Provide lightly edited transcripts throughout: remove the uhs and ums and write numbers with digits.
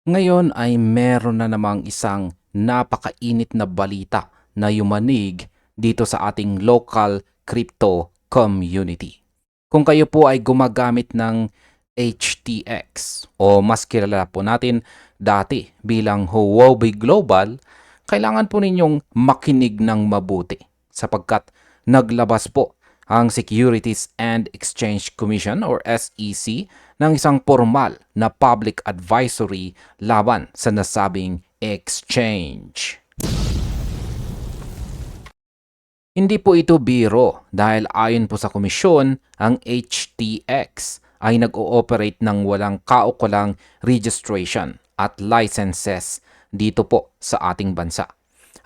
Ngayon ay meron na namang isang napakainit na balita na yumanig dito sa ating local crypto community. Kung kayo po ay gumagamit ng HTX o mas kilala po natin dati bilang Huobi Global, kailangan po ninyong makinig ng mabuti sapagkat naglabas po ang Securities and Exchange Commission or SEC ng isang formal na public advisory laban sa nasabing exchange. Hindi po ito biro dahil ayon po sa komisyon, ang HTX ay nag-ooperate ng walang kaukulang registration at licenses dito po sa ating bansa.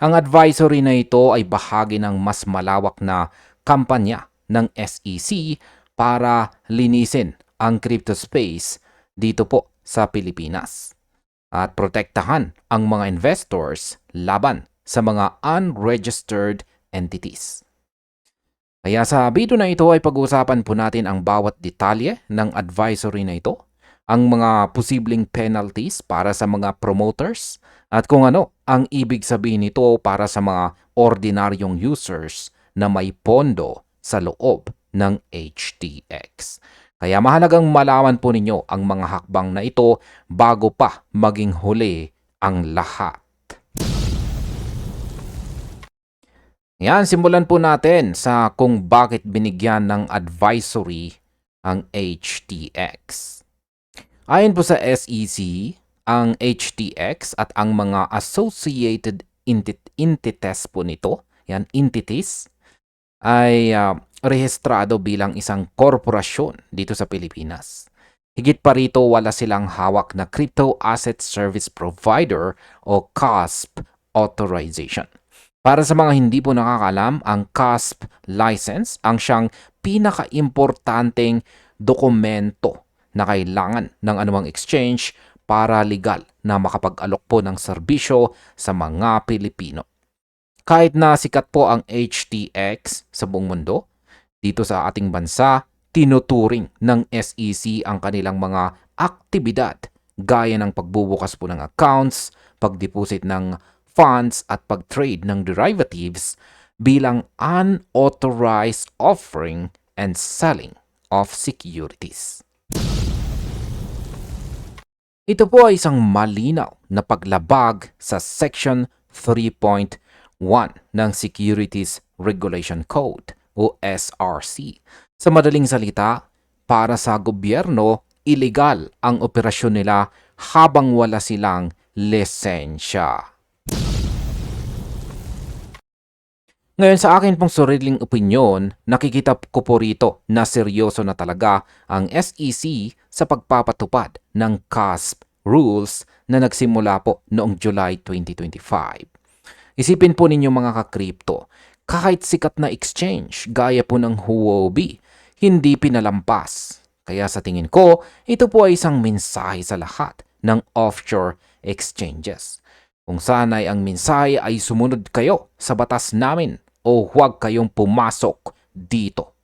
Ang advisory na ito ay bahagi ng mas malawak na kampanya ng SEC para linisin ang crypto space dito po sa Pilipinas at protektahan ang mga investors laban sa mga unregistered entities. Kaya sa video na ito ay pag-uusapan po natin ang bawat detalye ng advisory na ito, ang mga posibleng penalties para sa mga promoters, at kung ano ang ibig sabihin nito para sa mga ordinaryong users na may pondo sa loob ng HTX. Kaya mahalagang malaman po ninyo ang mga hakbang na ito bago pa maging huli ang lahat. Yan, simulan po natin sa kung bakit binigyan ng advisory ang HTX. Ayon po sa SEC, ang HTX at ang mga associated entities po nito, yan, entities, ay rehistrado bilang isang korporasyon dito sa Pilipinas. Higit pa rito, wala silang hawak na Crypto Asset Service Provider o CASP authorization. Para sa mga hindi po nakakalam, ang CASP license ang siyang pinaka-importanteng dokumento na kailangan ng anumang exchange para legal na makapag-alok po ng serbisyo sa mga Pilipino. Kahit na sikat po ang HTX sa buong mundo, dito sa ating bansa, tinuturing ng SEC ang kanilang mga aktibidad gaya ng pagbubukas po ng accounts, pagdeposit ng funds at pag-trade ng derivatives bilang unauthorized offering and selling of securities. Ito po ay isang malinaw na paglabag sa Section 3.1 ng Securities Regulation Code o SRC. Sa madaling salita, para sa gobyerno, illegal ang operasyon nila habang wala silang lisensya. Ngayon sa akin pong sariling opinyon, nakikita ko po rito na seryoso na talaga ang SEC sa pagpapatupad ng CASP rules na nagsimula po noong July 2025. Isipin po ninyo mga ka-crypto, kahit sikat na exchange gaya po ng Huobi, hindi pinalampas. Kaya sa tingin ko, ito po ay isang mensahe sa lahat ng offshore exchanges. Kung sana'y ang mensahe ay sumunod kayo sa batas namin o huwag kayong pumasok dito.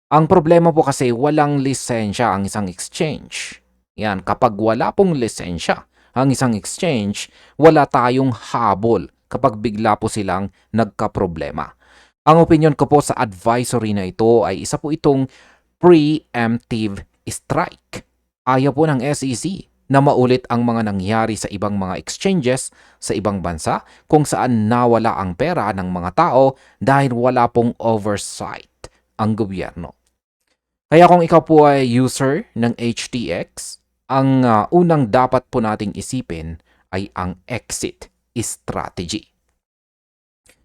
Ang problema po kasi walang lisensya ang isang exchange. Yan, kapag wala pong lisensya ang isang exchange, wala tayong habol kapag bigla po silang nagkaproblema. Ang opinion ko po sa advisory na ito ay isa po itong preemptive strike. Ayaw po ng SEC na maulit ang mga nangyari sa ibang mga exchanges sa ibang bansa kung saan nawala ang pera ng mga tao dahil wala pong oversight ang gobyerno. Kaya kung ikaw po ay user ng HTX, ang unang dapat po nating isipin ay ang exit strategy.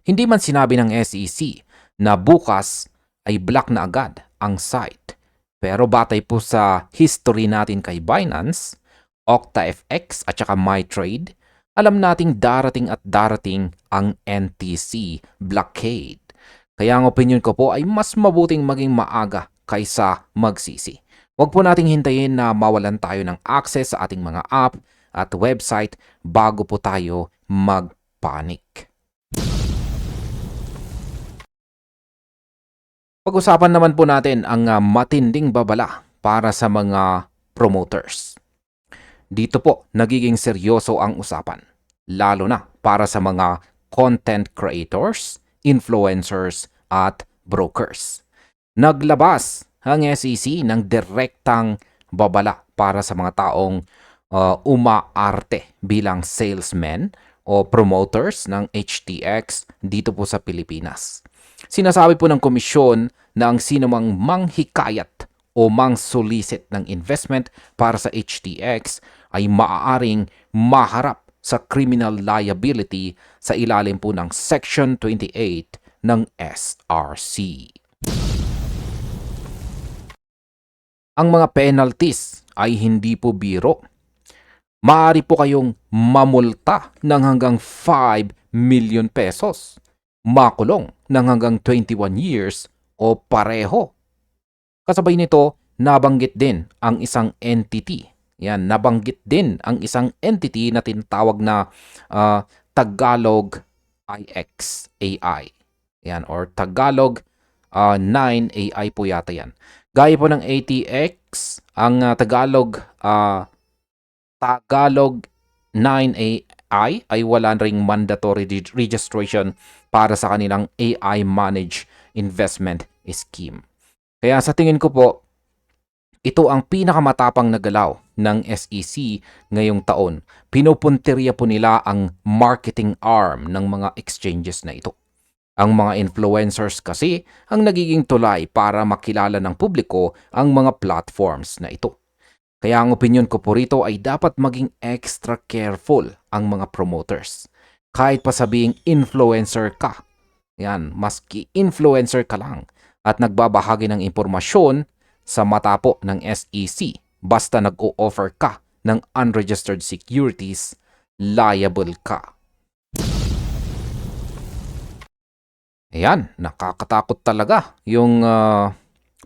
Hindi man sinabi ng SEC na bukas ay block na agad ang site. Pero batay po sa history natin kay Binance, OctaFX at saka MyTrade, alam nating darating at darating ang NTC blockade. Kaya ang opinion ko po ay mas mabuting maging maaga kaysa magsisi. Huwag po nating hintayin na mawalan tayo ng access sa ating mga app at website bago po tayo magpanik. Pag-usapan naman po natin ang matinding babala para sa mga promoters. dito po nagiging seryoso ang usapan, lalo na para sa mga content creators, influencers at brokers. Naglabas ang SEC ng direktang babala para sa mga taong umaarte bilang salesmen o promoters ng HTX dito po sa Pilipinas. Sinasabi po ng komisyon na ang sinumang manghikayat o mang-solicit ng investment para sa HTX ay maaaring maharap sa criminal liability sa ilalim po ng Section 28 ng SRC. Ang mga penalties ay hindi po biro. Maaari po kayong mamulta ng hanggang 5 million pesos, makulong ng hanggang 21 years o pareho. Kasabay nito, nabanggit din ang isang entity. Nabanggit din ang isang entity na tinatawag na Tagalog IX AI. Or Tagalog 9 AI po yata yan. Gaya po ng ATX, ang Tagalog 9 AI ay wala ring mandatory registration para sa kanilang AI Managed Investment Scheme. Kaya sa tingin ko po, ito ang pinakamatapang na galaw ng SEC ngayong taon. Pinupuntirya po nila ang marketing arm ng mga exchanges na ito. Ang mga influencers kasi ang nagiging tulay para makilala ng publiko ang mga platforms na ito. Kaya ang opinion ko po rito ay dapat maging extra careful ang mga promoters. Kahit pa sabihing influencer ka, maski influencer ka lang at nagbabahagi ng impormasyon sa mata po ng SEC, basta nag-o-offer ka ng unregistered securities, liable ka. Nakakatakot talaga yung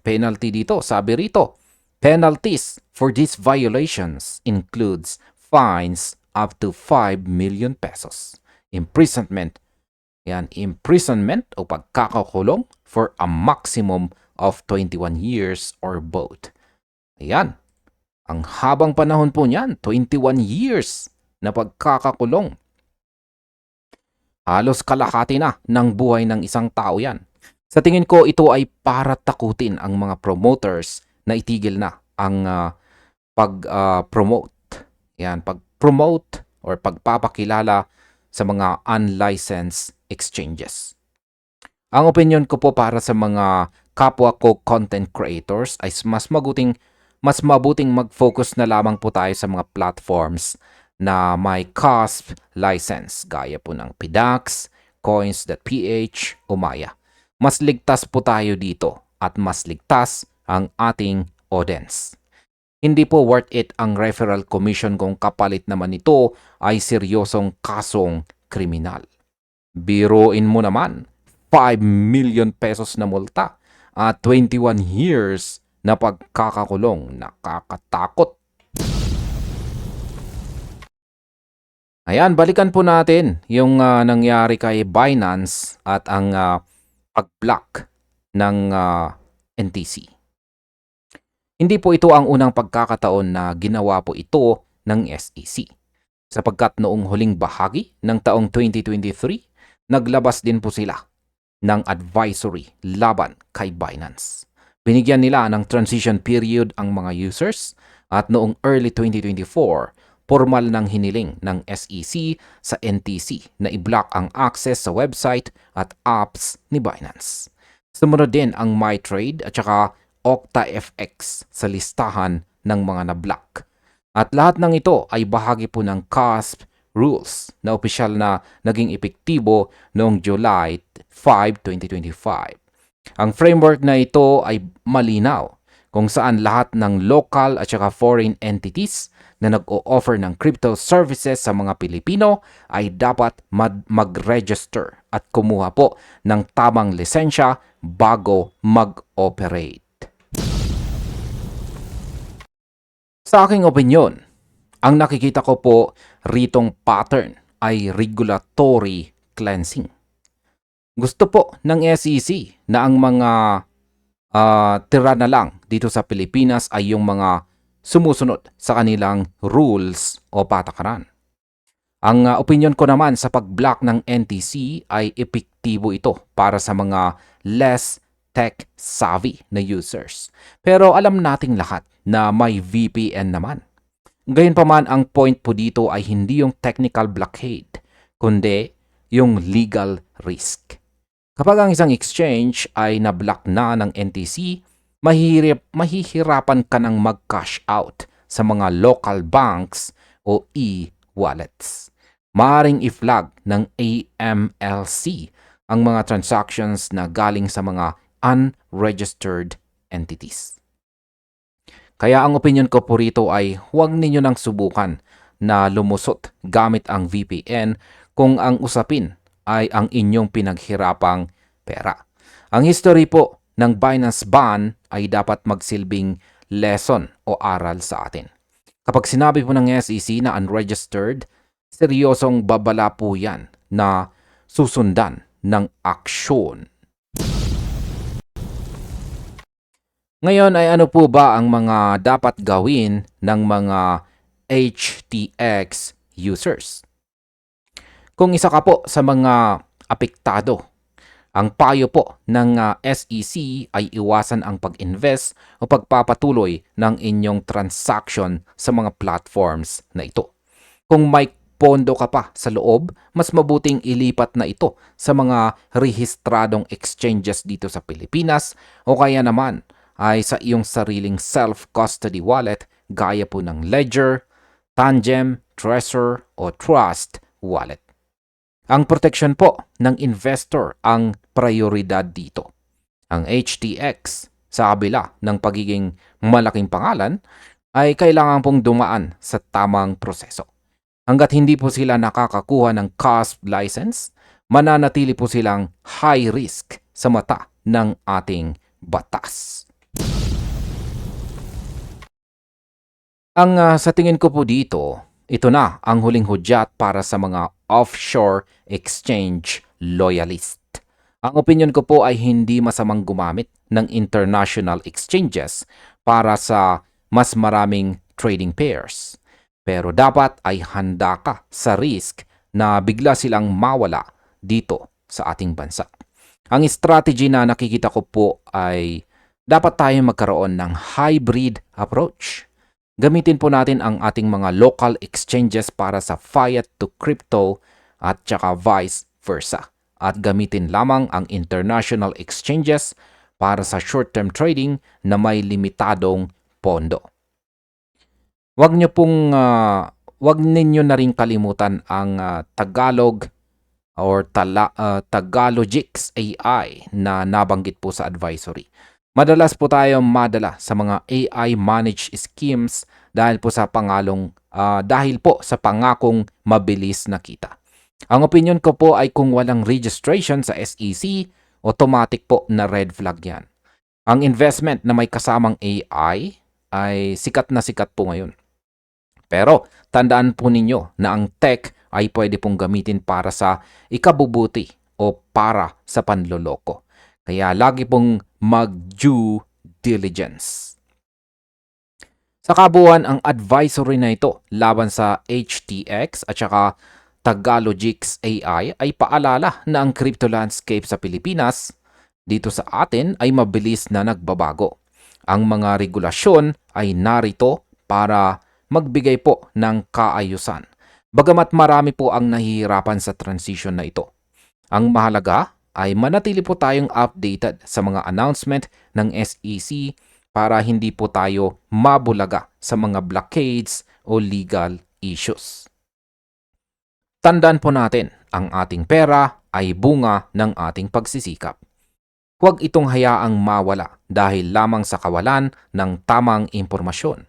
penalty dito. Sabi rito, penalties for these violations includes fines up to 5 million pesos, imprisonment o pagkakakulong for a maximum of 21 years or both. Ang habang panahon po niyan, 21 years na pagkakakulong. Halos kalahati na ng buhay ng isang tao yan. Sa tingin ko, ito ay para takutin ang mga promoters na itigil na ang pag-promote. Pag-promote or pagpapakilala sa mga unlicensed exchanges. Ang opinion ko po para sa mga kapwa ko content creators ay mas mabuting mag-focus na lamang po tayo sa mga platforms na may CASP license gaya po ng PDAX, Coins.ph o Maya. Mas ligtas po tayo dito at mas ligtas ang ating audience. Hindi po worth it ang referral commission kung kapalit naman ito ay seryosong kasong kriminal. Biruin mo naman, 5 million pesos na multa at 21 years na pagkakakulong. Nakakatakot. Balikan po natin yung nangyari kay Binance at ang pag-block ng NTC. Hindi po ito ang unang pagkakataon na ginawa po ito ng SEC. Sapagkat noong huling bahagi ng taong 2023, naglabas din po sila ng advisory laban kay Binance. Binigyan nila ng transition period ang mga users at noong early 2024, formal nang hiniling ng SEC sa NTC na i-block ang access sa website at apps ni Binance. Sumunod din ang MyTrade at saka OctaFX sa listahan ng mga na-block. At lahat ng ito ay bahagi po ng CASP rules na opisyal na naging epektibo noong July 5, 2025. Ang framework na ito ay malinaw kung saan lahat ng local at saka foreign entities na nag-o-offer ng crypto services sa mga Pilipino ay dapat mag-register at kumuha po ng tamang lisensya bago mag-operate. Sa aking opinyon, ang nakikita ko po ritong pattern ay regulatory cleansing. Gusto po ng SEC na ang mga tira na lang dito sa Pilipinas ay yung mga sumusunod sa kanilang rules o patakaran. Ang opinion ko naman sa pag-block ng NTC ay epektibo ito para sa mga less tech-savvy na users. Pero alam nating lahat na may VPN naman. Gayunpaman, ang point po dito ay hindi yung technical blockade, kundi yung legal risk. Kapag ang isang exchange ay na-block na ng NTC, mahihirapan ka ng mag-cash out sa mga local banks o e-wallets. Maaring i-flag ng AMLC ang mga transactions na galing sa mga unregistered entities. Kaya ang opinion ko po rito ay huwag ninyo nang subukan na lumusot gamit ang VPN kung ang usapin ay ang inyong pinaghirapang pera. Ang history po ng Binance ban ay dapat magsilbing lesson o aral sa atin. Kapag sinabi po ng SEC na unregistered, seryosong babala po yan na susundan ng aksyon. Ngayon ay ano po ba ang mga dapat gawin ng mga HTX users? Kung isa ka po sa mga apektado, ang payo po ng SEC ay iwasan ang pag-invest o pagpapatuloy ng inyong transaction sa mga platforms na ito. Kung may pondo ka pa sa loob, mas mabuting ilipat na ito sa mga rehistradong exchanges dito sa Pilipinas o kaya naman ay sa iyong sariling self-custody wallet gaya po ng Ledger, Tangem, Trezor o Trust wallet. Ang protection po ng investor ang prioridad dito. Ang HTX sa kabila ng pagiging malaking pangalan ay kailangan pong dumaan sa tamang proseso. Hanggat hindi po sila nakakakuha ng CASP license, mananatili po silang high risk sa mata ng ating batas. Sa tingin ko po dito, ito na ang huling hudyat para sa mga offshore exchange loyalist. Ang opinion ko po ay hindi masamang gumamit ng international exchanges para sa mas maraming trading pairs. Pero dapat ay handa ka sa risk na bigla silang mawala dito sa ating bansa. Ang strategy na nakikita ko po ay dapat tayo magkaroon ng hybrid approach. Gamitin po natin ang ating mga local exchanges para sa fiat to crypto at saka vice versa. At gamitin lamang ang international exchanges para sa short-term trading na may limitadong pondo. Wag ninyo na rin kalimutan ang Tagalog or Tagalogix AI na nabanggit po sa advisory. Madalas po tayo madala sa mga AI managed schemes dahil po sa pangakong mabilis na kita. Ang opinion ko po ay kung walang registration sa SEC, automatic po na red flag yan. Ang investment na may kasamang AI ay sikat na sikat po ngayon. Pero tandaan po ninyo na ang tech ay pwede pong gamitin para sa ikabubuti o para sa panloloko. Kaya lagi pong mag-due diligence. Sa kabuuan, ang advisory na ito laban sa HTX at saka Tagalogix AI ay paalala na ang crypto landscape sa Pilipinas dito sa atin ay mabilis na nagbabago. Ang mga regulasyon ay narito para magbigay po ng kaayusan. Bagamat marami po ang nahihirapan sa transition na ito. Ang mahalaga ay manatili po tayong updated sa mga announcement ng SEC para hindi po tayo mabulaga sa mga blockades o legal issues. Tandaan po natin, ang ating pera ay bunga ng ating pagsisikap. Huwag itong hayaang mawala dahil lamang sa kawalan ng tamang impormasyon.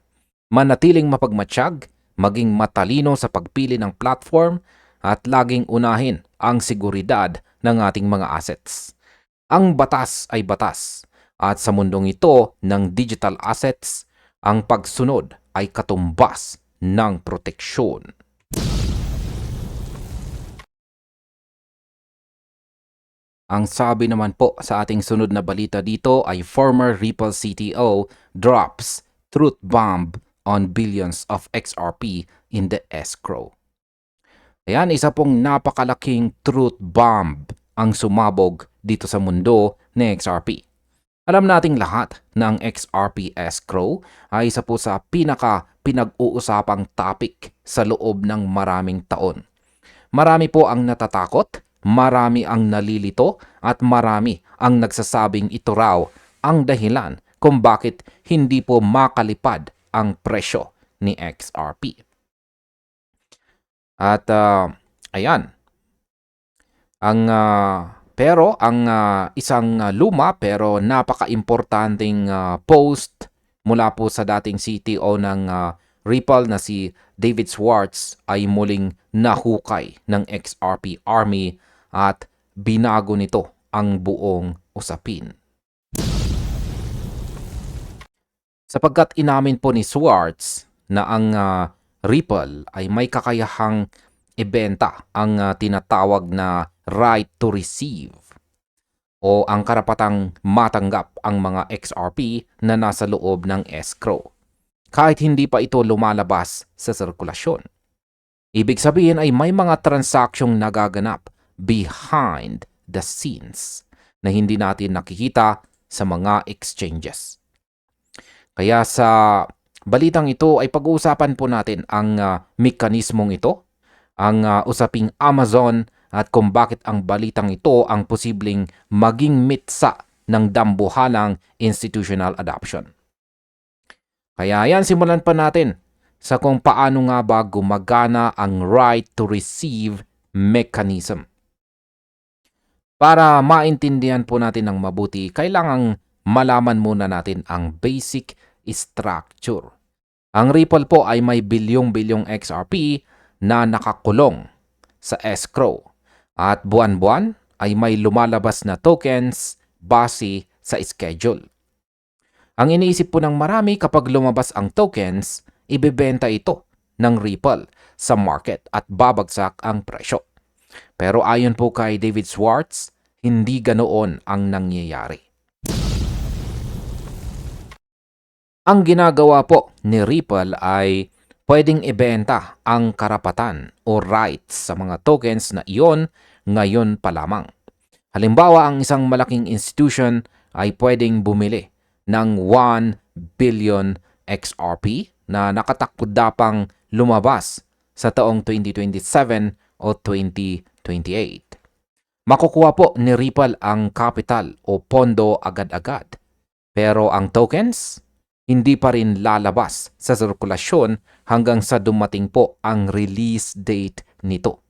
Manatiling mapagmatsyag, maging matalino sa pagpili ng platform at laging unahin ang seguridad ng ating mga assets. Ang batas ay batas at sa mundong ito ng digital assets, ang pagsunod ay katumbas ng proteksyon. Ang sabi naman po sa ating sunod na balita dito ay former Ripple CTO drops truth bomb on billions of XRP in the escrow. Ayan, isa pong napakalaking truth bomb ang sumabog dito sa mundo ng XRP. Alam nating lahat na ang XRP escrow ay isa po sa pinag-uusapang topic sa loob ng maraming taon. Marami po ang natatakot, marami ang nalilito, at marami ang nagsasabing ito raw ang dahilan kung bakit hindi po makalipad ang presyo ni XRP. At ayan, pero ang isang luma pero napaka-importanting post mula po sa dating CTO ng Ripple na si David Schwartz ay muling nahukay ng XRP Army at binago nito ang buong usapin. Sapagkat inamin po ni Schwartz na ang Ripple ay may kakayahang ibenta ang tinatawag na right to receive o ang karapatang matanggap ang mga XRP na nasa loob ng escrow kahit hindi pa ito lumalabas sa sirkulasyon. Ibig sabihin ay may mga transaksyong nagaganap behind the scenes na hindi natin nakikita sa mga exchanges. Kaya sa balitang ito ay pag-uusapan po natin ang mekanismong ito, ang usaping Amazon at kung bakit ang balitang ito ang posibleng maging mitsa ng dambuhalang institutional adoption. Kaya yan, simulan pa natin sa kung paano nga ba gumagana ang right to receive mechanism. Para maintindihan po natin ng mabuti, kailangang malaman muna natin ang basic structure. Ang Ripple po ay may bilyong-bilyong XRP na nakakulong sa escrow at buwan-buwan ay may lumalabas na tokens base sa schedule. Ang iniisip po ng marami kapag lumabas ang tokens, ibebenta ito ng Ripple sa market at babagsak ang presyo. Pero ayon po kay David Schwartz, hindi ganoon ang nangyayari. Ang ginagawa po ni Ripple ay pwedeng ibenta ang karapatan o rights sa mga tokens na iyon ngayon pa lamang. Halimbawa, ang isang malaking institution ay pwedeng bumili ng 1 billion XRP na nakatakdapang lumabas sa taong 2027 o 2028. Makukuha po ni Ripple ang capital o pondo agad-agad. Pero ang tokens, hindi pa rin lalabas sa sirkulasyon hanggang sa dumating po ang release date nito.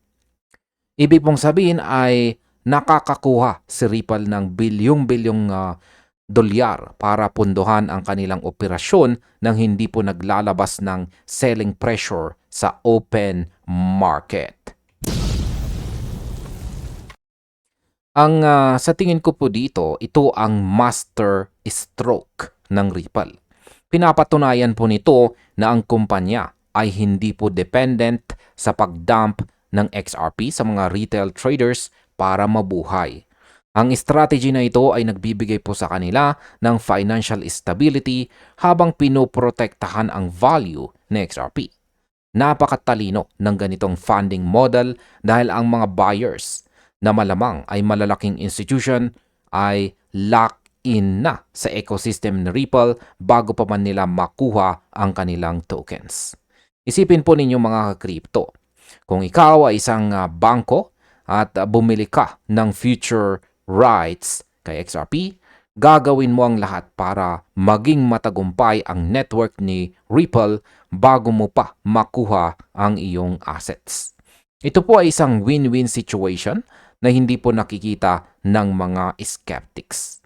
Ibig pong sabihin ay nakakakuha si Ripple ng bilyong-bilyong dolyar para punduhan ang kanilang operasyon nang hindi po naglalabas ng selling pressure sa open market. Ang sa tingin ko po dito, ito ang master stroke ng Ripple. Pinapatunayan po nito na ang kumpanya ay hindi po dependent sa pag-dump ng XRP sa mga retail traders para mabuhay. Ang strategy na ito ay nagbibigay po sa kanila ng financial stability habang pinoprotektahan ang value ng XRP. Napakatalino ng ganitong funding model dahil ang mga buyers na malamang ay malalaking institution ay lock-in na sa ecosystem ni Ripple bago pa man nila makuha ang kanilang tokens. Isipin po ninyo mga crypto, kung ikaw ay isang bangko at bumili ka ng future rights kay XRP, gagawin mo ang lahat para maging matagumpay ang network ni Ripple bago mo pa makuha ang iyong assets. Ito po ay isang win-win situation na hindi po nakikita ng mga skeptics.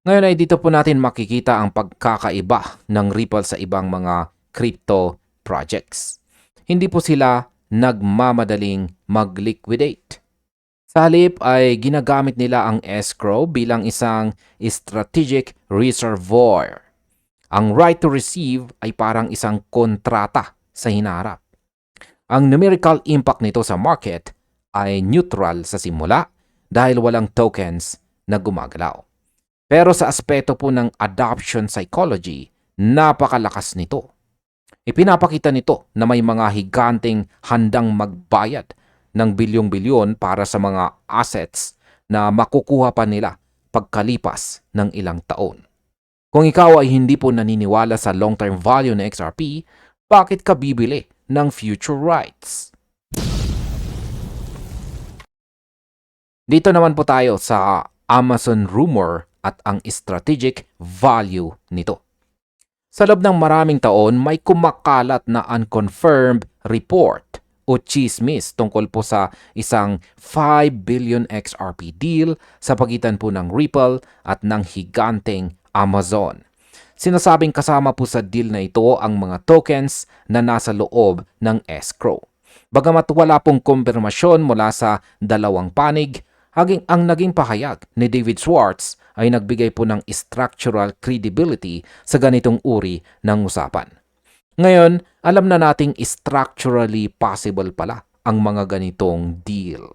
Ngayon ay dito po natin makikita ang pagkakaiba ng Ripple sa ibang mga crypto projects. Hindi po sila nagmamadaling mag-liquidate. Sa halip ay ginagamit nila ang escrow bilang isang strategic reservoir. Ang right to receive ay parang isang kontrata sa hinarap. Ang numerical impact nito sa market ay neutral sa simula dahil walang tokens na gumagalaw. Pero sa aspeto po ng adoption psychology, napakalakas nito. Ipinapakita nito na may mga higanteng handang magbayad ng bilyong-bilyon para sa mga assets na makukuha pa nila pagkalipas ng ilang taon. Kung ikaw ay hindi po naniniwala sa long-term value ng XRP, bakit ka bibili ng future rights? Dito naman po tayo sa Amazon rumor at ang strategic value nito. Sa loob ng maraming taon, may kumakalat na unconfirmed report o chismis tungkol po sa isang 5 billion XRP deal sa pagitan po ng Ripple at ng higanteng Amazon. Sinasabing kasama po sa deal na ito ang mga tokens na nasa loob ng escrow. Bagamat wala pong kumpirmasyon mula sa dalawang panig, ang naging pahayag ni David Schwartz ay nagbigay po ng structural credibility sa ganitong uri ng usapan. Ngayon, alam na nating structurally possible pala ang mga ganitong deal.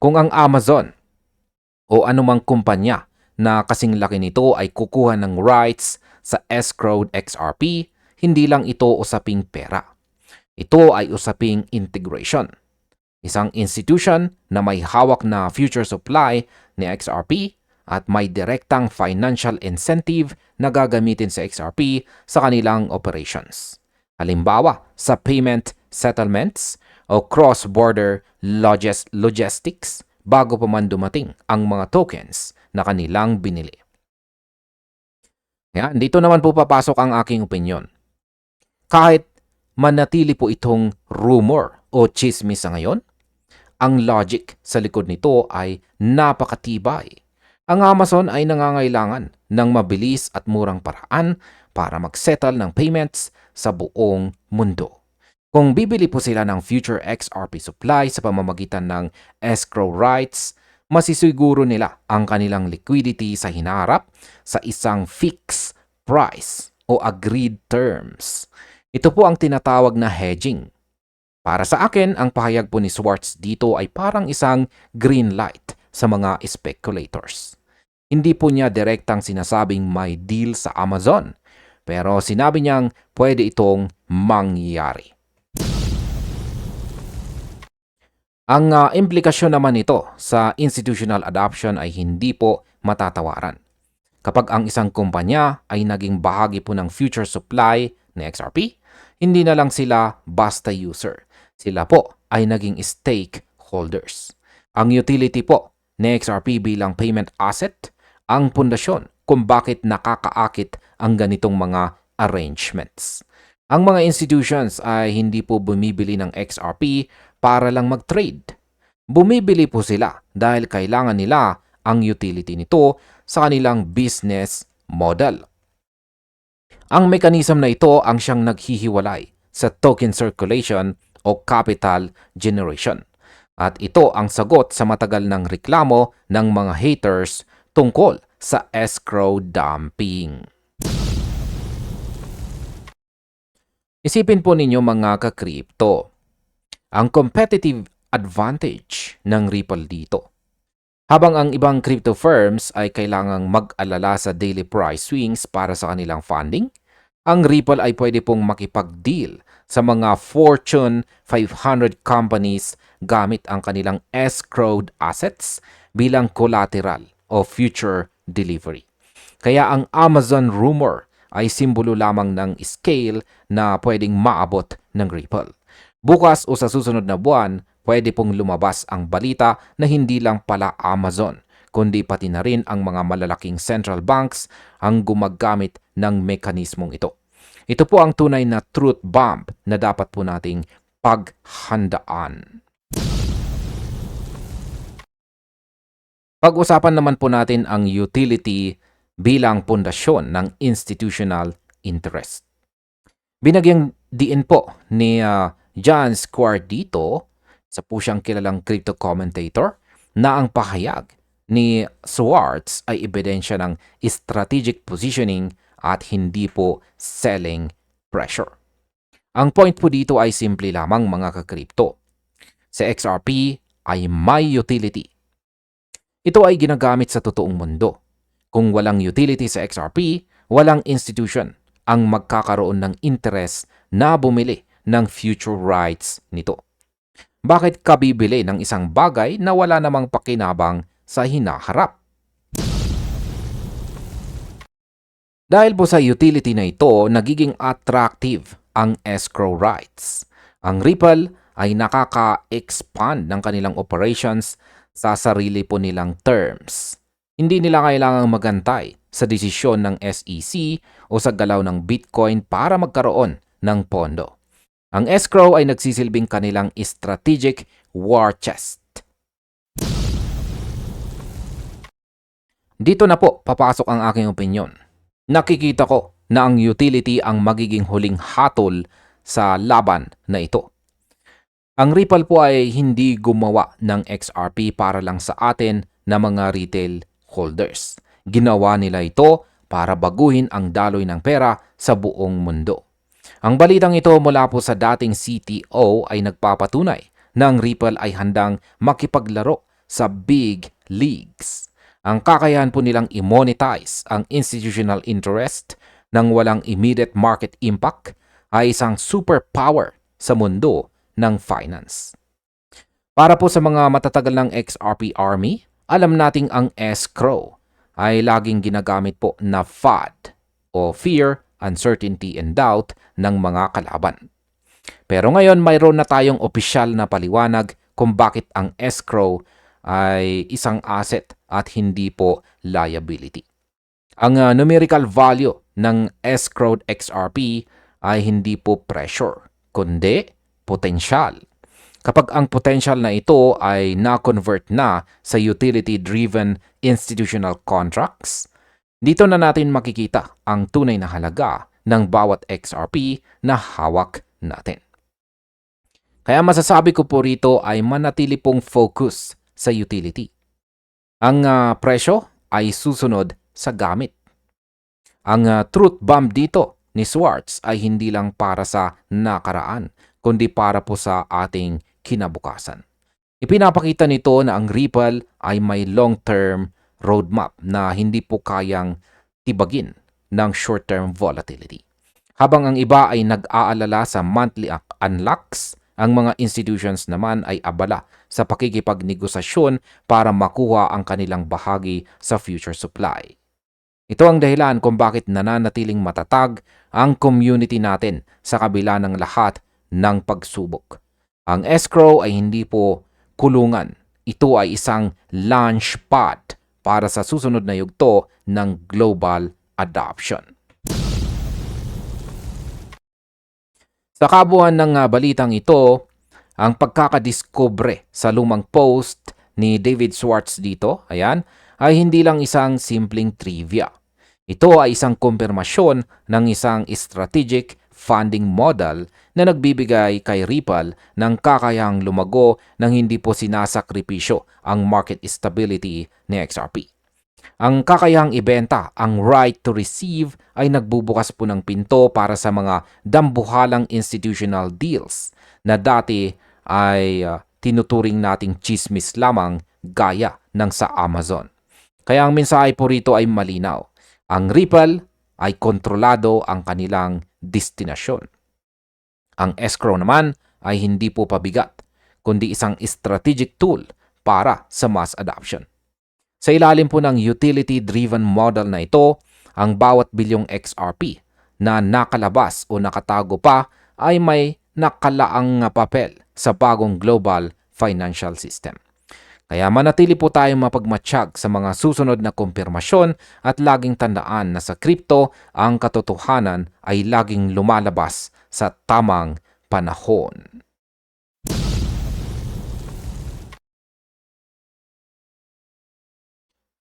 Kung ang Amazon o anumang kumpanya na kasing laki nito ay kukuha ng rights sa escrowed XRP, hindi lang ito usaping pera. Ito ay usaping integration. Isang institution na may hawak na future supply ni XRP at may direktang financial incentive na gagamitin sa XRP sa kanilang operations. Halimbawa, sa payment settlements o cross-border logistics bago pa man dumating ang mga tokens na kanilang binili. Yan, dito naman po papasok ang aking opinion. Kahit manatili po itong rumor o chismis sa ngayon, ang logic sa likod nito ay napakatibay. Ang Amazon ay nangangailangan ng mabilis at murang paraan para mag-settle ng payments sa buong mundo. Kung bibili po sila ng future XRP supply sa pamamagitan ng escrow rights, masisiguro nila ang kanilang liquidity sa hinaharap sa isang fixed price o agreed terms. Ito po ang tinatawag na hedging. Para sa akin, ang pahayag po ni Schwartz dito ay parang isang green light sa mga speculators. Hindi po niya direktang sinasabing may deal sa Amazon, pero sinabi niyang pwede itong mangyari. Ang implikasyon naman nito sa institutional adoption ay hindi po matatawaran. Kapag ang isang kumpanya ay naging bahagi po ng future supply ni XRP, hindi na lang sila basta user. Sila po ay naging stakeholders. Ang utility po ni XRP bilang payment asset ang pundasyon kung bakit nakakaakit ang ganitong mga arrangements. Ang mga institutions ay hindi po bumibili ng XRP para lang mag-trade. Bumibili po sila dahil kailangan nila ang utility nito sa kanilang business model. Ang mechanism na ito ang siyang naghihiwalay sa token circulation o capital generation. At ito ang sagot sa matagal ng reklamo ng mga haters tungkol sa escrow dumping. Isipin po ninyo mga ka-crypto, ang competitive advantage ng Ripple dito. Habang ang ibang crypto firms ay kailangang mag-alala sa daily price swings para sa kanilang funding, ang Ripple ay pwede pong makipag-deal sa mga Fortune 500 companies gamit ang kanilang escrowed assets bilang collateral o future delivery. Kaya ang Amazon rumor ay simbolo lamang ng scale na pwedeng maabot ng Ripple. Bukas o sa susunod na buwan, pwede pong lumabas ang balita na hindi lang pala Amazon, kundi pati na rin ang mga malalaking central banks ang gumagamit ng mekanismong ito. Ito po ang tunay na truth bomb na dapat po nating paghandaan. Pag-usapan naman po natin ang utility bilang pundasyon ng institutional interest. Binagyang diin po ni John Square dito, sa po siyang kilalang crypto commentator, na ang pahayag ni Schwartz ay ebidensya ng strategic positioning at hindi po selling pressure. Ang point po dito ay simple lamang mga ka-crypto. Sa XRP ay may utility. Ito ay ginagamit sa totoong mundo. Kung walang utility sa XRP, walang institution ang magkakaroon ng interest na bumili ng future rights nito. Bakit ka bibili ng isang bagay na wala namang pakinabang sa hinaharap? Dahil po sa utility na ito, nagiging attractive ang escrow rights. Ang Ripple ay nakaka-expand ng kanilang operations sa sarili po nilang terms. Hindi nila kailangang magantay sa desisyon ng SEC o sa galaw ng Bitcoin para magkaroon ng pondo. Ang escrow ay nagsisilbing kanilang strategic war chest. Dito na po papasok ang aking opinyon. Nakikita ko na ang utility ang magiging huling hatol sa laban na ito. Ang Ripple po ay hindi gumawa ng XRP para lang sa atin na mga retail holders. Ginawa nila ito para baguhin ang daloy ng pera sa buong mundo. Ang balitang ito mula po sa dating CTO ay nagpapatunay na ang Ripple ay handang makipaglaro sa big leagues. Ang kakayahan po nilang i-monetize ang institutional interest ng walang immediate market impact ay isang superpower sa mundo ng finance. Para po sa mga matatagal ng XRP Army, alam nating ang escrow ay laging ginagamit po na FUD o Fear, Uncertainty, and Doubt ng mga kalaban. Pero ngayon mayroon na tayong opisyal na paliwanag kung bakit ang escrow ay isang asset at hindi po liability. Ang numerical value ng escrowed XRP ay hindi po pressure, kundi potensyal. Kapag ang potential na ito ay na-convert na sa utility-driven institutional contracts, dito na natin makikita ang tunay na halaga ng bawat XRP na hawak natin. Kaya masasabi ko po rito ay manatili pong focus sa utility. Ang presyo ay susunod sa gamit. Ang truth bomb dito ni Schwartz ay hindi lang para sa nakaraan, kundi para po sa ating kinabukasan. Ipinapakita nito na ang Ripple ay may long-term roadmap na hindi po kayang tibagin ng short-term volatility. Habang ang iba ay nag-aalala sa monthly unlocks, ang mga institutions naman ay abala sa pakikipagnegosasyon para makuha ang kanilang bahagi sa future supply. Ito ang dahilan kung bakit nananatiling matatag ang community natin sa kabila ng lahat ng pagsubok. Ang escrow ay hindi po kulungan. Ito ay isang launch pad para sa susunod na yugto ng global adoption. Sa kabuuan ng balitang ito, ang pagkakadiskubre sa lumang post ni David Schwartz dito, ayan, ay hindi lang isang simpleng trivia. Ito ay isang kumpirmasyon ng isang strategic funding model na nagbibigay kay Ripple ng kakayahang lumago nang hindi po sinasakripisyo ang market stability ni XRP. Ang kakayahang ibenta, ang right to receive, ay nagbubukas po ng pinto para sa mga dambuhalang institutional deals na dati ay tinuturing nating chismis lamang gaya ng sa Amazon. Kaya ang mensahe po rito ay malinaw. Ang Ripple ay kontrolado ang kanilang destinasyon. Ang escrow naman ay hindi po pabigat, kundi isang strategic tool para sa mass adoption. Sa ilalim po ng utility-driven model na ito, ang bawat bilyong XRP na nakalabas o nakatago pa ay may nakalaang papel sa bagong global financial system. Kaya manatili po tayong mapagmatsyag sa mga susunod na kumpirmasyon at laging tandaan na sa crypto ang katotohanan ay laging lumalabas sa tamang panahon.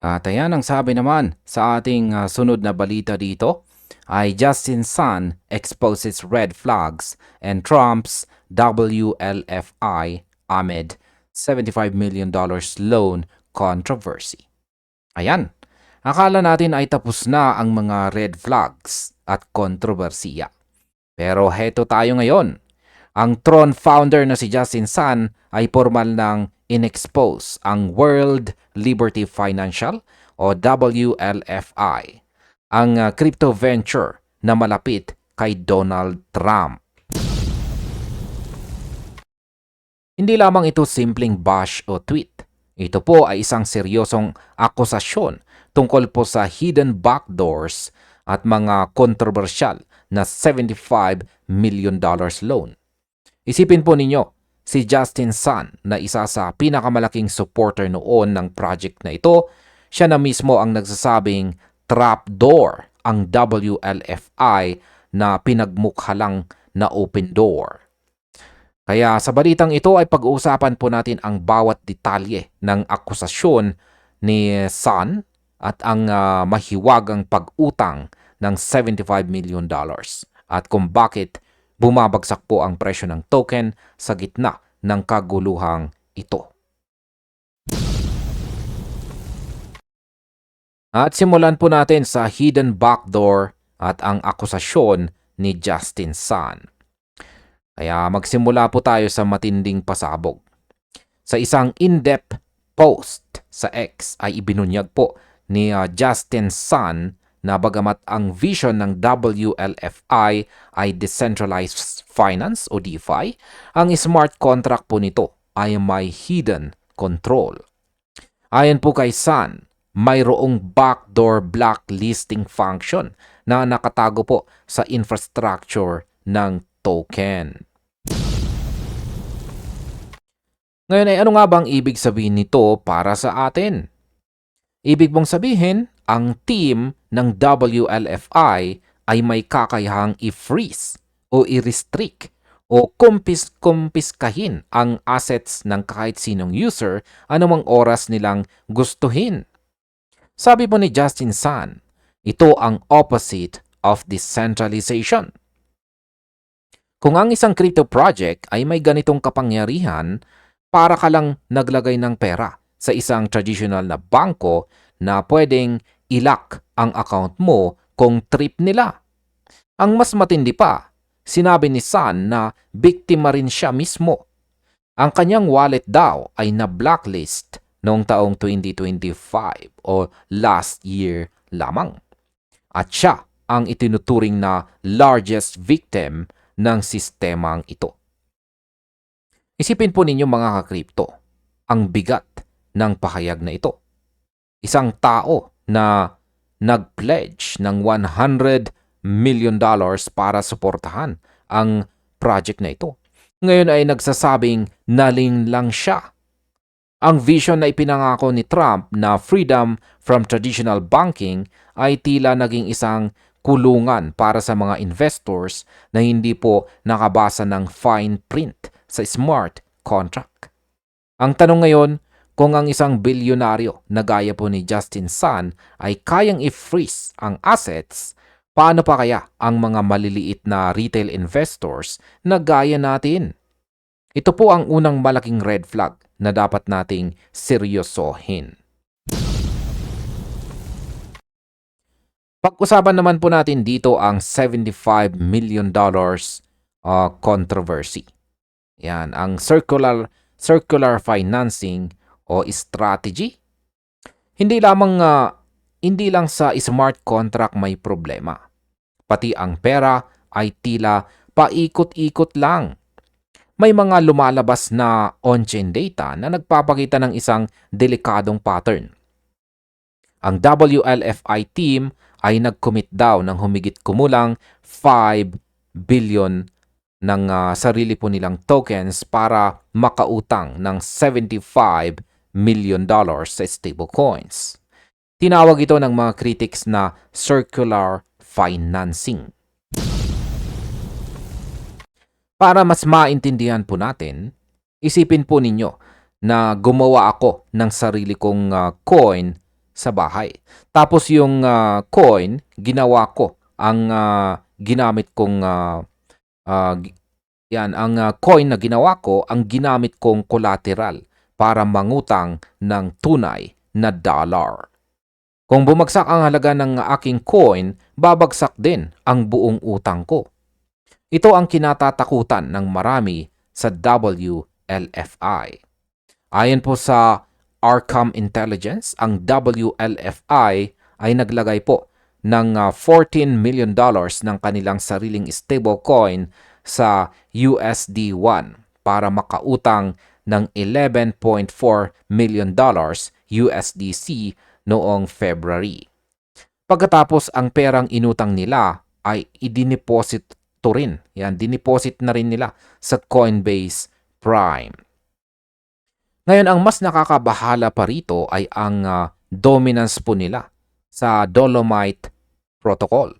At ayan ang sabi naman sa ating sunod na balita dito ay Justin Sun exposes red flags and Trump's WLFI amid $75 million loan controversy. Ayan, akala natin ay tapos na ang mga red flags at kontrobersiya. Pero heto tayo ngayon. Ang Tron founder na si Justin Sun ay formal nang inexpose ang World Liberty Financial o WLFI, ang crypto venture na malapit kay Donald Trump. Hindi lamang ito simpleng bash o tweet. Ito po ay isang seryosong akusasyon tungkol po sa hidden backdoors at mga kontrobersyal na $75 million loan. Isipin po ninyo, si Justin Sun na isa sa pinakamalaking supporter noon ng project na ito, siya na mismo ang nagsasabing trapdoor ang WLFI na pinagmukha lang na open door. Kaya sa balitang ito ay pag-uusapan po natin ang bawat detalye ng akusasyon ni Sun at ang mahiwagang pag-utang ng $75 million at kung bakit bumabagsak po ang presyo ng token sa gitna ng kaguluhang ito. At simulan po natin sa hidden backdoor at ang akusasyon ni Justin Sun. Kaya magsimula po tayo sa matinding pasabog. Sa isang in-depth post sa X ay ibinunyag po ni Justin Sun na bagamat ang vision ng WLFI ay decentralized finance o DeFi, ang smart contract po nito ay may hidden control. Ayon po kay Sun, mayroong backdoor blacklisting function na nakatago po sa infrastructure ng token. Ngayon ay ano nga bang ibig sabihin nito para sa atin? Ibig mong sabihin, ang team ng WLFI ay may kakayahang i-freeze o i-restrict o kumpiskahin ang assets ng kahit sinong user anumang oras nilang gustuhin. Sabi po ni Justin Sun, ito ang opposite of decentralization. Kung ang isang crypto project ay may ganitong kapangyarihan, para ka lang naglagay ng pera sa isang traditional na bangko na pwedeng i-lock ang account mo kung trip nila. Ang mas matindi pa, sinabi ni Sun na biktima rin siya mismo. Ang kanyang wallet daw ay na-blacklist noong taong 2025 o last year lamang. At siya ang itinuturing na largest victim ng sistemang ito. Isipin po ninyo mga ka-crypto, ang bigat ng pahayag na ito. Isang tao na nag-pledge ng $100 million para suportahan ang project na ito. Ngayon ay nagsasabing naling lang siya. Ang vision na ipinangako ni Trump na freedom from traditional banking ay tila naging isang kulungan para sa mga investors na hindi po nakabasa ng fine print sa smart contract. Ang tanong ngayon, kung ang isang bilyonaryo na gaya po ni Justin Sun ay kayang i-freeze ang assets, paano pa kaya ang mga maliliit na retail investors na gaya natin? Ito po ang unang malaking red flag na dapat nating seryosohin. Pag-usapan naman po natin dito ang $75 million controversy. Yan, ang circular financing o strategy. Hindi lang sa smart contract may problema. Pati ang pera ay tila paikot-ikot lang. May mga lumalabas na on-chain data na nagpapakita ng isang delikadong pattern. Ang WLFI team ay nag-commit daw ng humigit kumulang 5 billion ng sarili po nilang tokens para makautang ng $75 million sa stablecoins. Tinawag ito ng mga critics na circular financing. Para mas maintindihan po natin, isipin po ninyo na gumawa ako ng sarili kong coin sa bahay. Tapos yung coin, ginawa ko ang ginamit kong ang coin na ginawa ko ang ginamit kong collateral para mangutang ng tunay na dollar. Kung bumagsak ang halaga ng aking coin, babagsak din ang buong utang ko. Ito ang kinatatakutan ng marami sa WLFI. Ayon po sa Arkham Intelligence, ang WLFI, ay naglagay po ng $14 million ng kanilang sariling stablecoin sa USD1 para makautang ng $11.4 million USDC noong February. Pagkatapos ang perang inutang nila ay idineposito rin. Yan, dineposit na rin nila sa Coinbase Prime. Ngayon, ang mas nakakabahala pa rito ay ang dominance po nila sa Dolomite Protocol.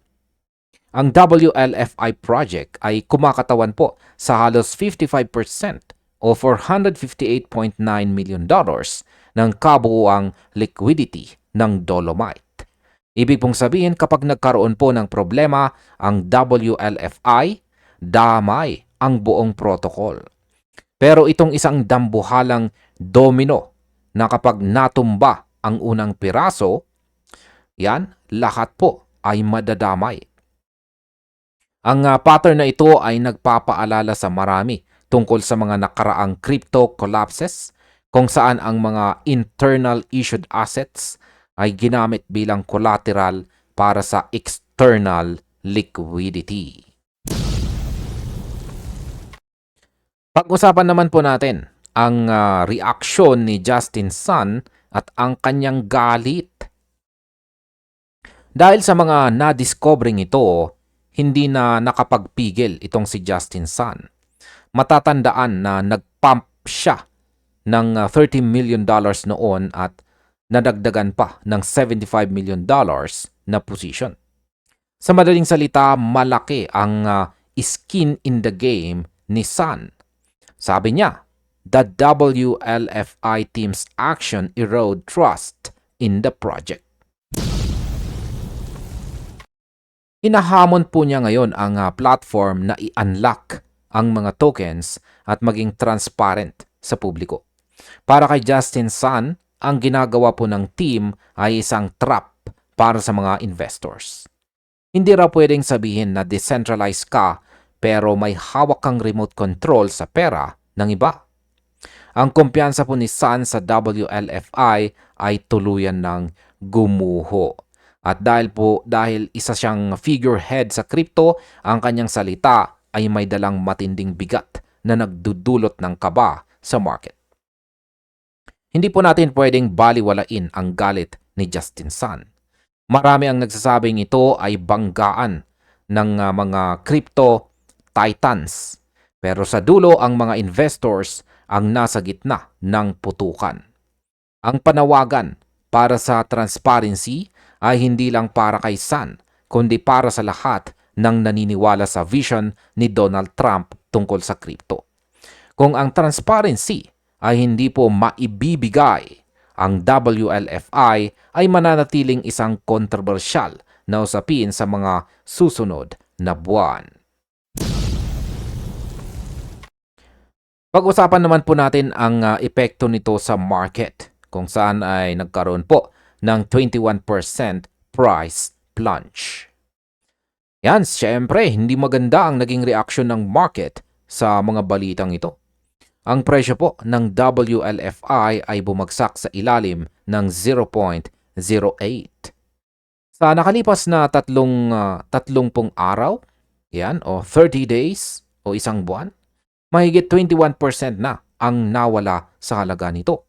Ang WLFI project ay kumakatawan po sa halos 55% o $458.9 million ng kabuuang liquidity ng Dolomite. Ibig pong sabihin, kapag nagkaroon po ng problema ang WLFI, damay ang buong protocol. Pero itong isang dambuhalang domino na kapag natumba ang unang piraso, yan, lahat po ay madadamay. Ang pattern na ito ay nagpapaalala sa marami tungkol sa mga nakaraang crypto collapses kung saan ang mga internal issued assets ay ginamit bilang collateral para sa external liquidity. Pag-usapan naman po natin ang reaksyon ni Justin Sun at ang kanyang galit. Dahil sa mga na-discovering ito, hindi na nakapagpigil itong si Justin Sun. Matatandaan na nag-pump siya ng $30 million noon at nadagdagan pa ng $75 million na position. Sa madaling salita, malaki ang skin in the game ni Sun. Sabi niya, the WLFI team's action erode trust in the project. Hinahamon po niya ngayon ang platform na i-unlock ang mga tokens at maging transparent sa publiko. Para kay Justin Sun, ang ginagawa po ng team ay isang trap para sa mga investors. Hindi raw pwedeng sabihin na decentralized ka pero may hawak kang remote control sa pera ng iba. Ang kumpiyansa po ni Sun sa WLFI ay tuluyan ng gumuho. At dahil isa siyang figurehead sa crypto, ang kanyang salita ay may dalang matinding bigat na nagdudulot ng kaba sa market. Hindi po natin pwedeng baliwalain ang galit ni Justin Sun. Marami ang nagsasabing ito ay banggaan ng mga crypto titans. Pero sa dulo, ang mga investors ang nasa gitna ng putukan. Ang panawagan para sa transparency ay hindi lang para kay Sun, kundi para sa lahat ng naniniwala sa vision ni Donald Trump tungkol sa crypto. Kung ang transparency ay hindi po maibibigay, ang WLFI ay mananatiling isang kontrobersyal na usapin sa mga susunod na buwan. Pag-usapan naman po natin ang epekto nito sa market, kung saan ay nagkaroon po ng 21% price plunge. Yan, syempre, hindi maganda ang naging reaksyon ng market sa mga balitang ito. Ang presyo po ng WLFI ay bumagsak sa ilalim ng 0.08. Sa nakalipas na 30 araw, yan, o 30 days o isang buwan, mahigit 21% na ang nawala sa halaga nito.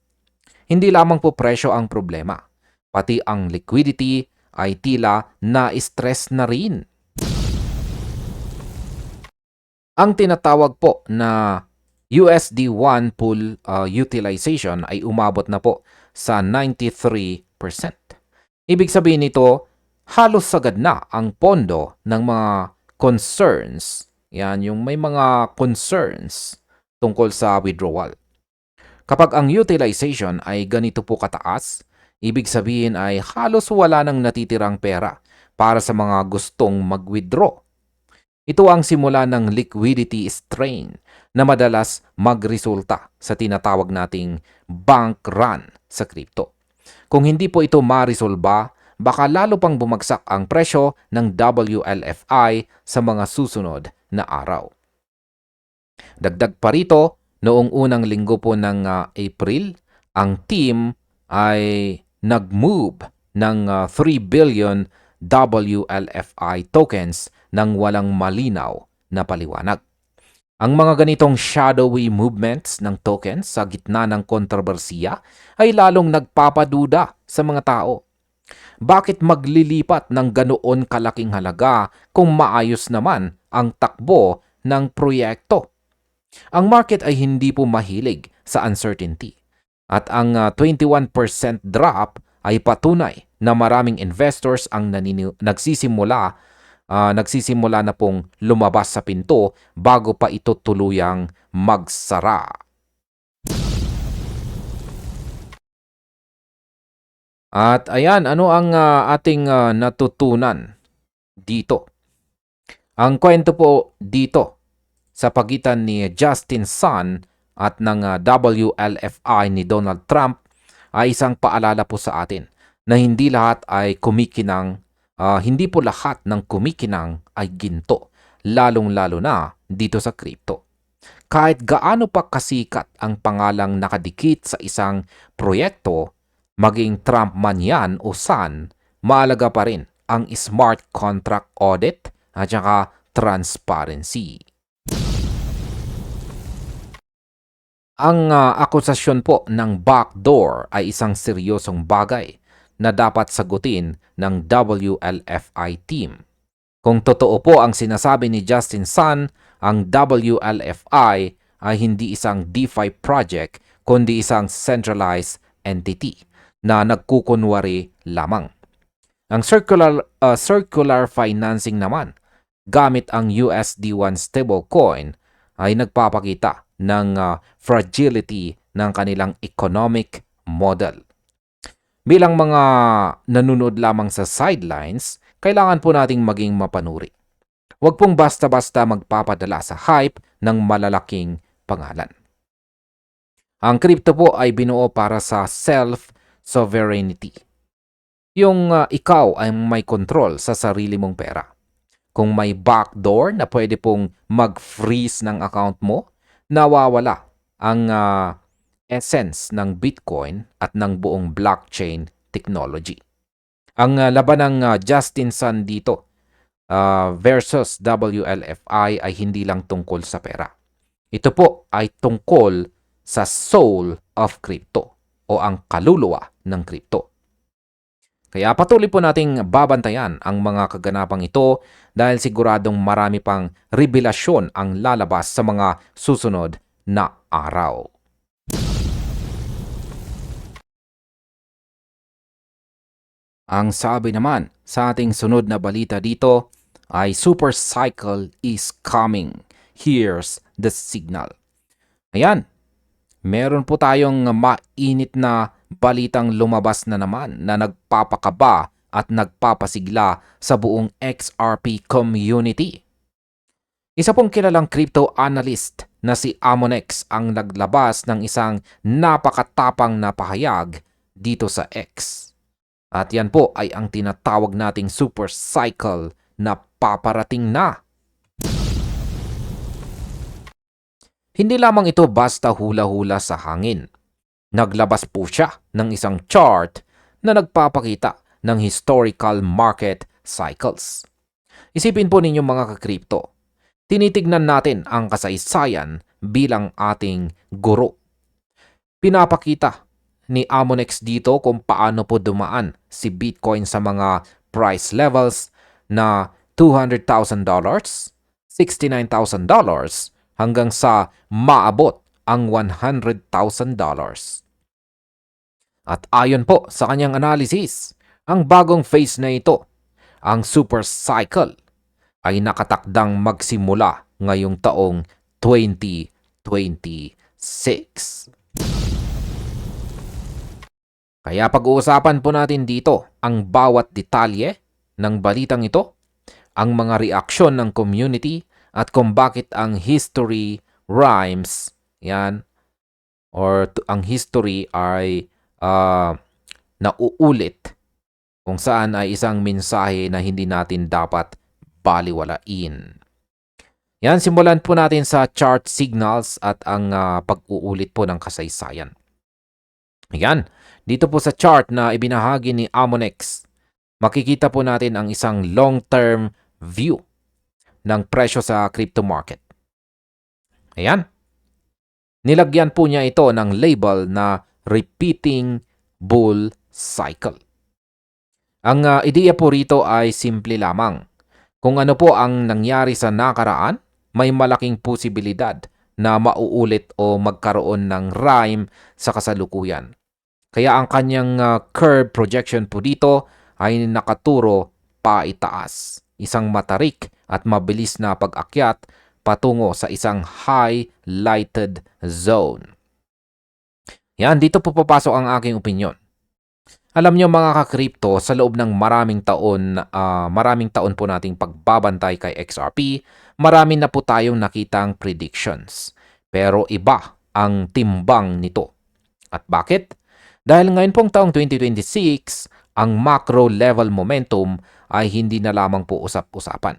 Hindi lamang po presyo ang problema, pati ang liquidity ay tila na-stress na rin. Ang tinatawag po na USD1 pool utilization ay umabot na po sa 93%. Ibig sabihin nito, halos sagad na ang pondo ng mga concerns. Yan, yung may mga concerns tungkol sa withdrawal. Kapag ang utilization ay ganito po kataas, ibig sabihin ay halos wala nang natitirang pera para sa mga gustong mag-withdraw. Ito ang simula ng liquidity strain na madalas magresulta sa tinatawag nating bank run sa crypto. Kung hindi po ito maresolba, baka lalo pang bumagsak ang presyo ng WLFI sa mga susunod na araw. Dagdag pa rito, noong unang linggo po ng April, ang team ay nag-move ng 3 billion WLFI tokens ng walang malinaw na paliwanag. Ang mga ganitong shadowy movements ng tokens sa gitna ng kontrobersiya ay lalong nagpapaduda sa mga tao. Bakit maglilipat ng ganoon kalaking halaga kung maayos naman ang takbo ng proyekto? Ang market ay hindi po mahilig sa uncertainty. At ang 21% drop ay patunay na maraming investors ang nagsisimula na pong lumabas sa pinto bago pa ito tuluyang magsara. At ayan, ano ang ating natutunan dito? Ang kwento po dito sa pagitan ni Justin Sun at ng WLFI ni Donald Trump ay isang paalala po sa atin na hindi lahat ay kumikinang, hindi po lahat ng kumikinang ay ginto, lalong-lalo na dito sa crypto. Kahit gaano pa kasikat ang pangalang nakadikit sa isang proyekto, maging Trump man yan o Sun, mahalaga pa rin ang smart contract audit at saka transparency. Ang akusasyon po ng backdoor ay isang seryosong bagay na dapat sagutin ng WLFI team. Kung totoo po ang sinasabi ni Justin Sun, ang WLFI ay hindi isang DeFi project kundi isang centralized entity na nagkukunwari lamang. Ang circular financing naman gamit ang USD1 stablecoin ay nagpapakita ng fragility ng kanilang economic model. Bilang mga nanonood lamang sa sidelines, kailangan po nating maging mapanuri. Huwag pong basta-basta magpapadala sa hype ng malalaking pangalan. Ang crypto po ay binuo para sa self-sovereignty. Yung ikaw ay may control sa sarili mong pera. Kung may backdoor na pwede pong mag-freeze ng account mo, nawawala ang essence ng Bitcoin at ng buong blockchain technology. Ang laban ng Justin Sun dito versus WLFI ay hindi lang tungkol sa pera. Ito po ay tungkol sa soul of crypto o ang kaluluwa ng crypto. Kaya patuloy po nating babantayan ang mga kaganapang ito dahil siguradong marami pang revelasyon ang lalabas sa mga susunod na araw. Ang sabi naman sa ating sunod na balita dito ay super cycle is coming. Here's the signal. Ayan, meron po tayong mainit na balitang lumabas na naman na nagpapakaba at nagpapasigla sa buong XRP community. Isa pong kilalang crypto analyst na si Amonex ang naglabas ng isang napakatapang na pahayag dito sa X. At yan po ay ang tinatawag nating super cycle na paparating na. Hindi lamang ito basta hula-hula sa hangin. Naglabas po siya ng isang chart na nagpapakita ng historical market cycles. Isipin po ninyo mga ka-crypto, tinitignan natin ang kasaysayan bilang ating guro. Pinapakita ni Amonex dito kung paano po dumaan si Bitcoin sa mga price levels na $200,000, $69,000 hanggang sa maabot ang $100,000. At ayon po sa kanyang analysis, ang bagong phase na ito, ang super cycle, ay nakatakdang magsimula ngayong taong 2026. Kaya pag-uusapan po natin dito ang bawat detalye ng balitang ito, ang mga reaksyon ng community at kung bakit ang history rhymes, yan, or ang history ay nauulit kung saan ay isang mensahe na hindi natin dapat baliwalain. Yan, simulan po natin sa chart signals at ang pag-uulit po ng kasaysayan. Ayan, Dito po sa chart na ibinahagi ni Amonex, makikita po natin ang isang long-term view ng presyo sa crypto market. Ayan. Nilagyan po niya ito ng label na repeating bull cycle. Ang ideya po rito ay simple lamang. Kung ano po ang nangyari sa nakaraan, may malaking posibilidad na mauulit o magkaroon ng rhyme sa kasalukuyan. Kaya ang kanyang curve projection po dito ay nakaturo paitaas. Isang matarik at mabilis na pag-akyat patungo sa isang highlighted zone. Yan, dito po papasok ang aking opinyon. Alam nyo mga ka-crypto, sa loob ng maraming taon po nating pagbabantay kay XRP, marami na po tayong nakitang predictions. Pero iba ang timbang nito. At bakit? Dahil ngayon pong taong 2026, ang macro level momentum ay hindi na lamang po usap-usapan.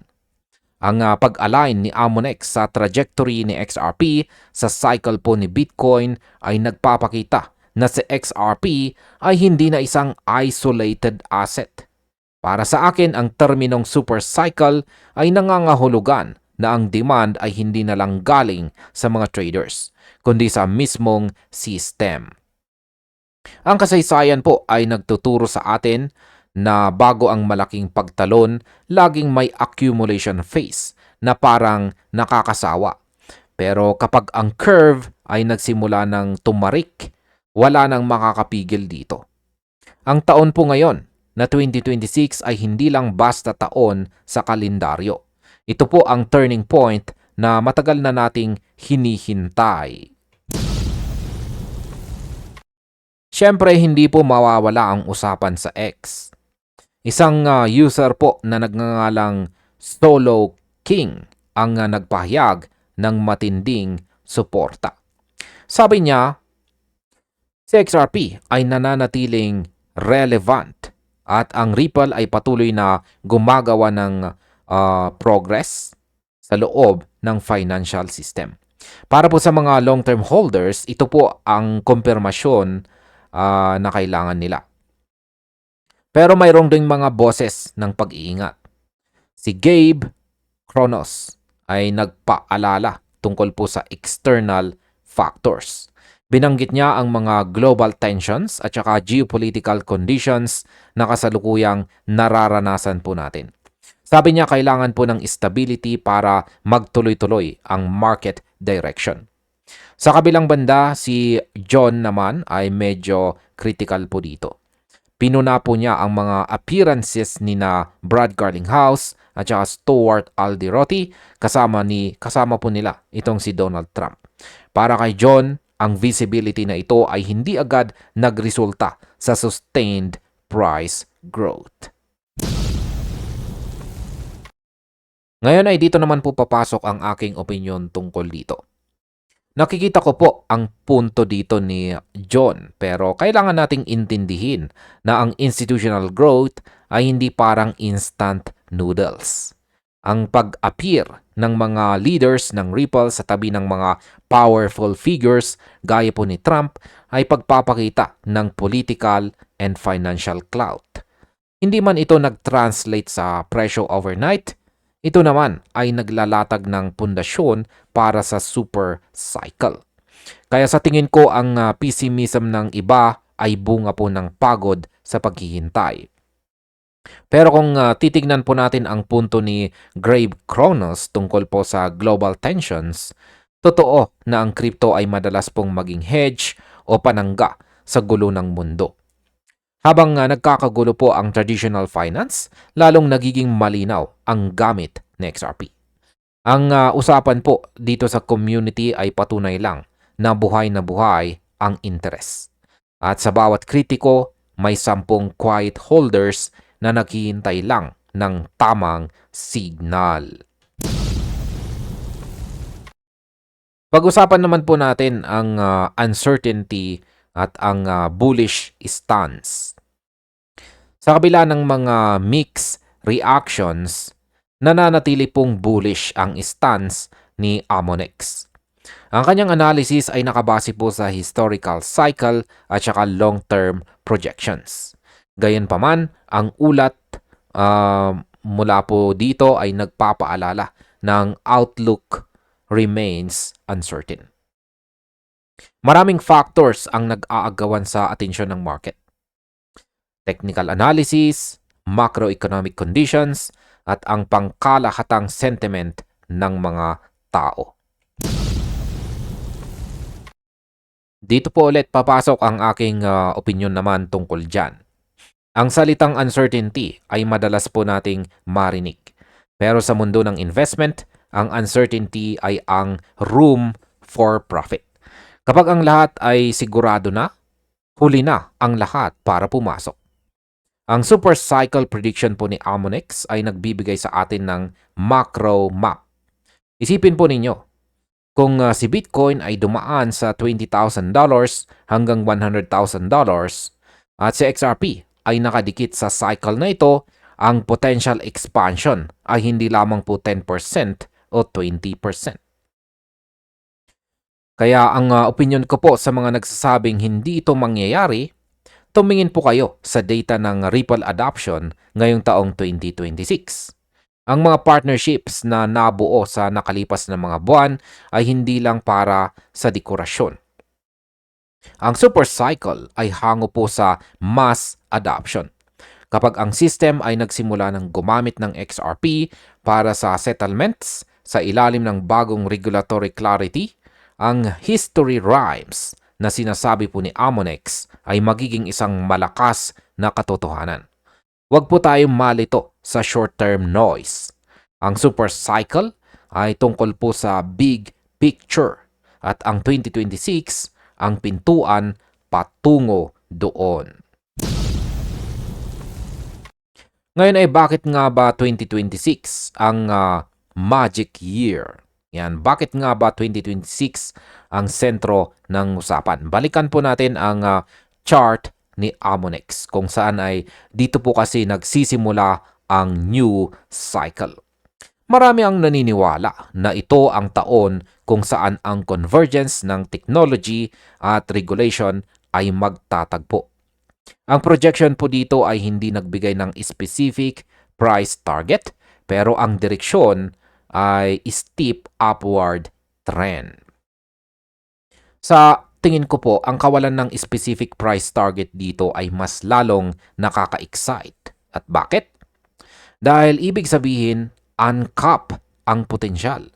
Ang pag-align ni Amonex sa trajectory ni XRP sa cycle po ni Bitcoin ay nagpapakita na si XRP ay hindi na isang isolated asset. Para sa akin, ang terminong super cycle ay nangangahulugan na ang demand ay hindi na lang galing sa mga traders, kundi sa mismong system. Ang kasaysayan po ay nagtuturo sa atin na bago ang malaking pagtalon, laging may accumulation phase na parang nakakasawa. Pero kapag ang curve ay nagsimula ng tumarik, wala nang makakapigil dito. Ang taon po ngayon na 2026 ay hindi lang basta taon sa kalendaryo. Ito po ang turning point na matagal na nating hinihintay. Siyempre, hindi po mawawala ang usapan sa X. Isang user po na nagngangalang Solo King ang nagpahayag ng matinding suporta. Sabi niya, si XRP ay nananatiling relevant at ang Ripple ay patuloy na gumagawa ng progress sa loob ng financial system. Para po sa mga long-term holders, ito po ang kumpirmasyon na kailangan nila. Pero mayroong ding mga boses ng pag-iingat. Si Gabe Kronos ay nagpaalala tungkol po sa external factors. Binanggit niya ang mga global tensions at saka geopolitical conditions na kasalukuyang nararanasan po natin. Sabi niya kailangan po ng stability para magtuloy-tuloy ang market direction. Sa kabilang banda, si John naman ay medyo critical po dito. Pinuna po niya ang mga appearances ni na Brad Garlinghouse at saka Stuart Alderoty kasama po nila itong si Donald Trump. Para kay John, ang visibility na ito ay hindi agad nagresulta sa sustained price growth. Ngayon ay dito naman po papasok ang aking opinion tungkol dito. Nakikita ko po ang punto dito ni John, pero kailangan nating intindihin na ang institutional growth ay hindi parang instant noodles. Ang pag-appear ng mga leaders ng Ripple sa tabi ng mga powerful figures gaya po ni Trump ay pagpapakita ng political and financial clout. Hindi man ito nag-translate sa presyo overnight, ito naman ay naglalatag ng pundasyon para sa super cycle. Kaya sa tingin ko ang pessimism ng iba ay bunga po ng pagod sa paghihintay. Pero kung titignan po natin ang punto ni Gabe Kronos tungkol po sa global tensions, totoo na ang crypto ay madalas pong maging hedge o panangga sa gulo ng mundo. Habang nagkakagulo po ang traditional finance, lalong nagiging malinaw ang gamit ni XRP. Ang usapan po dito sa community ay patunay lang na buhay ang interest. At sa bawat kritiko, may 10 quiet holders na naghihintay lang ng tamang signal. Pag-usapan naman po natin ang uncertainty at ang bullish stance. Sa kabila ng mga mixed reactions, nananatili pong bullish ang stance ni Amonex. Ang kanyang analysis ay nakabase po sa historical cycle at saka long-term projections. Gayunpaman, ang ulat mula po dito ay nagpapaalala ng outlook remains uncertain. Maraming factors ang nag-aagawan sa atensyon ng market. Technical analysis, macroeconomic conditions, at ang pangkalahatang sentiment ng mga tao. Dito po ulit papasok ang aking opinion naman tungkol dyan. Ang salitang uncertainty ay madalas po nating marinig. Pero sa mundo ng investment, ang uncertainty ay ang room for profit. Kapag ang lahat ay sigurado na, huli na ang lahat para pumasok. Ang super cycle prediction po ni Amonex ay nagbibigay sa atin ng macro map. Isipin po ninyo, kung si Bitcoin ay dumaan sa $20,000 hanggang $100,000 at si XRP ay nakadikit sa cycle na ito, ang potential expansion ay hindi lamang po 10% o 20%. Kaya ang opinion ko po sa mga nagsasabing hindi ito mangyayari, tumingin po kayo sa data ng Ripple adoption ngayong taong 2026. Ang mga partnerships na nabuo sa nakalipas na mga buwan ay hindi lang para sa dekorasyon. Ang super cycle ay hango po sa mass adoption. Kapag ang system ay nagsimula ng gumamit ng XRP para sa settlements sa ilalim ng bagong regulatory clarity, ang history rhymes na sinasabi po ni Amonex ay magiging isang malakas na katotohanan. Huwag po tayong malito sa short-term noise. Ang super cycle ay tungkol po sa big picture at ang 2026 ang pintuan patungo doon. Ngayon ay bakit nga ba 2026 ang magic year? Yan, bakit nga ba 2026 ang sentro ng usapan? Balikan po natin ang chart ni Amonex kung saan ay dito po kasi nagsisimula ang new cycle. Marami ang naniniwala na ito ang taon kung saan ang convergence ng technology at regulation ay magtatagpo. Ang projection po dito ay hindi nagbigay ng specific price target, pero ang direksyon ay steep upward trend. Sa tingin ko po, ang kawalan ng specific price target dito ay mas lalong nakaka-excite. At bakit? Dahil ibig sabihin, uncap ang potensyal.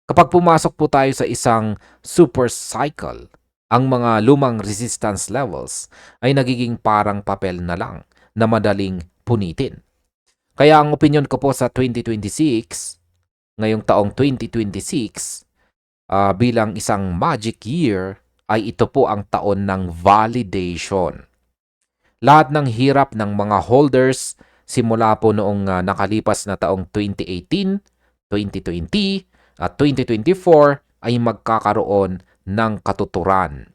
Kapag pumasok po tayo sa isang super cycle, ang mga lumang resistance levels ay nagiging parang papel na lang na madaling punitin. Kaya ang opinion ko po sa 2026, ngayong taong 2026, bilang isang magic year, ay ito po ang taon ng validation. Lahat ng hirap ng mga holders simula po noong nakalipas na taong 2018, 2020 at 2024 ay magkakaroon ng katuturan.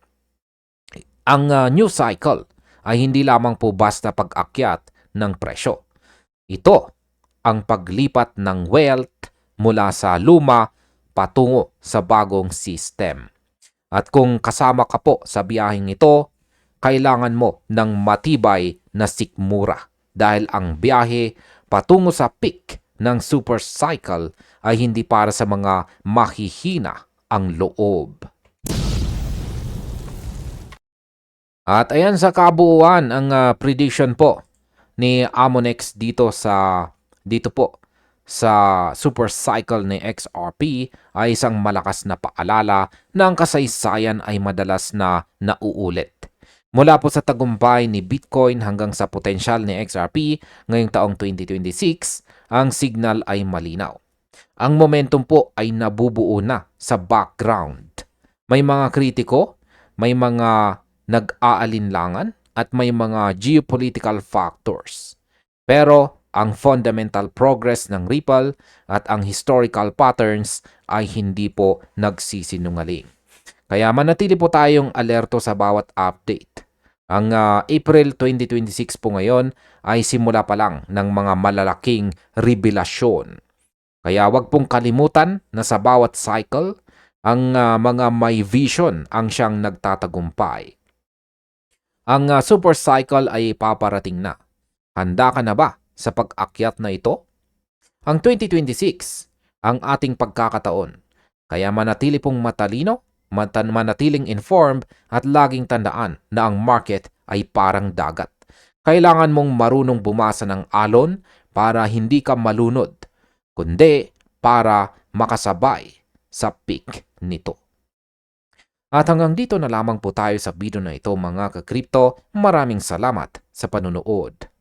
Ang new cycle ay hindi lamang po basta pag-akyat ng presyo. Ito ang paglipat ng wealth mula sa luma patungo sa bagong system. At kung kasama ka po sa biyaheng ito, kailangan mo ng matibay na sikmura dahil ang biyahe patungo sa peak ng super cycle ay hindi para sa mga mahihina ang loob. At ayan sa kabuuan ang prediction po ni Amonex dito po sa super cycle ni XRP ay isang malakas na paalala na ang kasaysayan ay madalas na nauulit. Mula po sa tagumpay ni Bitcoin hanggang sa potensyal ni XRP ngayong taong 2026, ang signal ay malinaw. Ang momentum po ay nabubuo na sa background. May mga kritiko, may mga nag-aalinlangan at may mga geopolitical factors. Pero ang fundamental progress ng Ripple at ang historical patterns ay hindi po nagsisinungaling. Kaya manatili po tayong alerto sa bawat update. Ang April 2026 po ngayon ay simula pa lang ng mga malalaking revelasyon. Kaya wag pong kalimutan na sa bawat cycle, Ang mga may vision ang siyang nagtatagumpay. Ang super cycle ay paparating na. Handa ka na ba sa pag-akyat na ito? Ang 2026, ang ating pagkakataon. Kaya manatili pong matalino, manatiling informed at laging tandaan na ang market ay parang dagat. Kailangan mong marunong bumasa ng alon para hindi ka malunod, kundi para makasabay sa peak nito. At hanggang dito na lamang po tayo sa video na ito mga ka-crypto. Maraming salamat sa panunood.